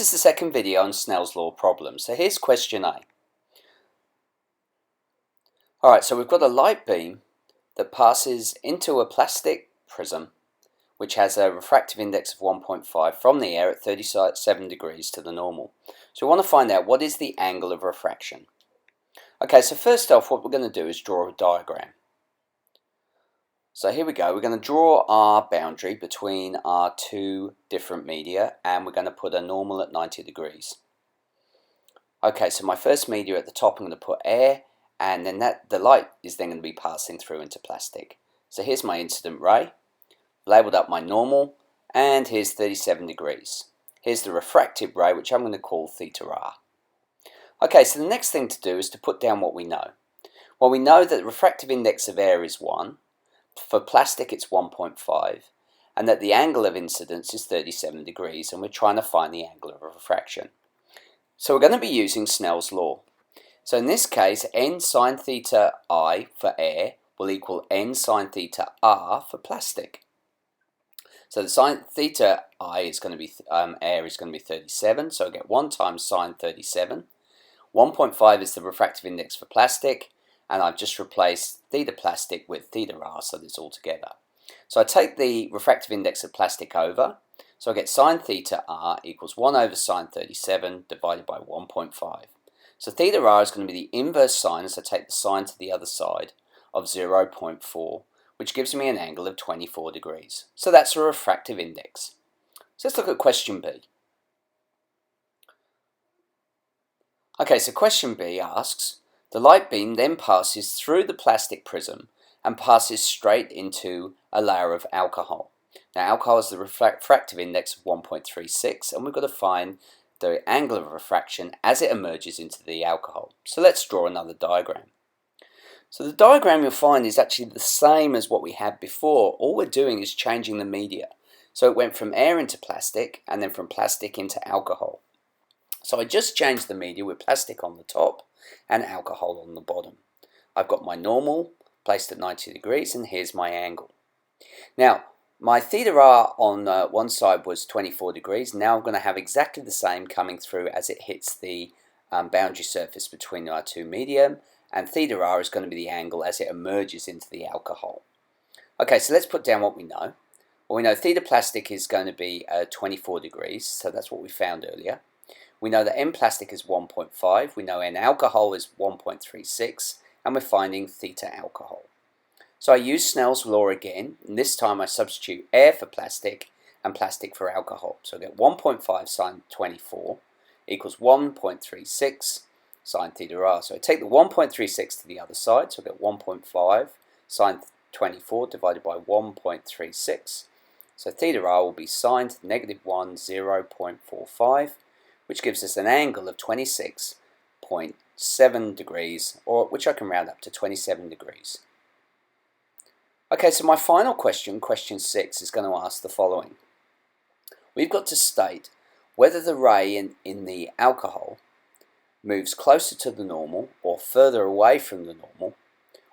is the second video on Snell's Law problems. So here's question A. Alright, so we've got a light beam that passes into a plastic prism which has a refractive index of 1.5 from the air at 37 degrees to the normal. So we want to find out what is the angle of refraction. Okay, so first off what we're going to do is draw a diagram. So here we go, we're going to draw our boundary between our two different media and we're going to put a normal at 90 degrees. Okay, so my first media at the top I'm going to put air, and then the light is then going to be passing through into plastic. So here's my incident ray, labelled up my normal, and here's 37 degrees. Here's the refractive ray, which I'm going to call theta r. Okay, so the next thing to do is to put down what we know. Well, we know that the refractive index of air is 1, for plastic it's 1.5, and that the angle of incidence is 37 degrees, and we're trying to find the angle of refraction. So we're going to be using Snell's law. So in this case, n sine theta I for air will equal n sine theta r for plastic. So the sine theta I is going to be, air is going to be 37, so I get 1 times sine 37. 1.5 is the refractive index for plastic, and I've just replaced theta plastic with theta r, so it's all together. So I take the refractive index of plastic over, so I get sine theta r equals 1 over sine 37 divided by 1.5. So theta r is going to be the inverse sine, as I take the sine to the other side, of 0.4, which gives me an angle of 24 degrees. So that's a refractive index. So let's look at question B. Okay, so question B asks, the light beam then passes through the plastic prism and passes straight into a layer of alcohol. Now alcohol has the refractive index of 1.36, and we've got to find the angle of refraction as it emerges into the alcohol. So let's draw another diagram. So the diagram you'll find is actually the same as what we had before. All we're doing is changing the media. So it went from air into plastic and then from plastic into alcohol. So I just changed the media with plastic on the top and alcohol on the bottom. I've got my normal placed at 90 degrees, and here's my angle. Now my theta r on one side was 24 degrees. Now I'm going to have exactly the same coming through as it hits the boundary surface between our two medium, and theta r is going to be the angle as it emerges into the alcohol. Okay, so let's put down what we know. Well, we know theta plastic is going to be 24 degrees, so that's what we found earlier. We know that N plastic is 1.5, we know N alcohol is 1.36, and we're finding theta alcohol. So I use Snell's law again, and this time I substitute air for plastic and plastic for alcohol. So I get 1.5 sine 24 equals 1.36 sine theta r. So I take the 1.36 to the other side, so I get 1.5 sine 24 divided by 1.36. So theta r will be sine to the negative 1, 0.45, which gives us an angle of 26.7 degrees, or which I can round up to 27 degrees. Okay, so my final question, question 6, is going to ask the following. We've got to state whether the ray in the alcohol moves closer to the normal or further away from the normal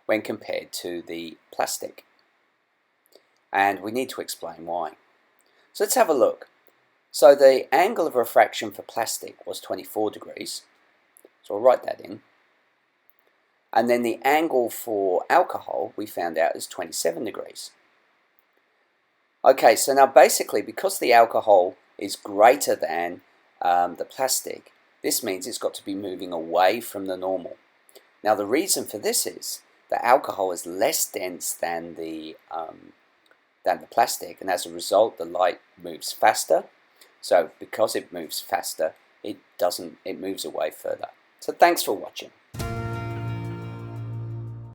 when compared to the plastic. And we need to explain why. So let's have a look. So the angle of refraction for plastic was 24 degrees. So I'll write that in. And then the angle for alcohol we found out is 27 degrees. Okay, so now basically because the alcohol is greater than the plastic, this means it's got to be moving away from the normal. Now the reason for this is that alcohol is less dense than the plastic, and as a result the light moves faster. So because it moves faster, it moves away further. So thanks for watching.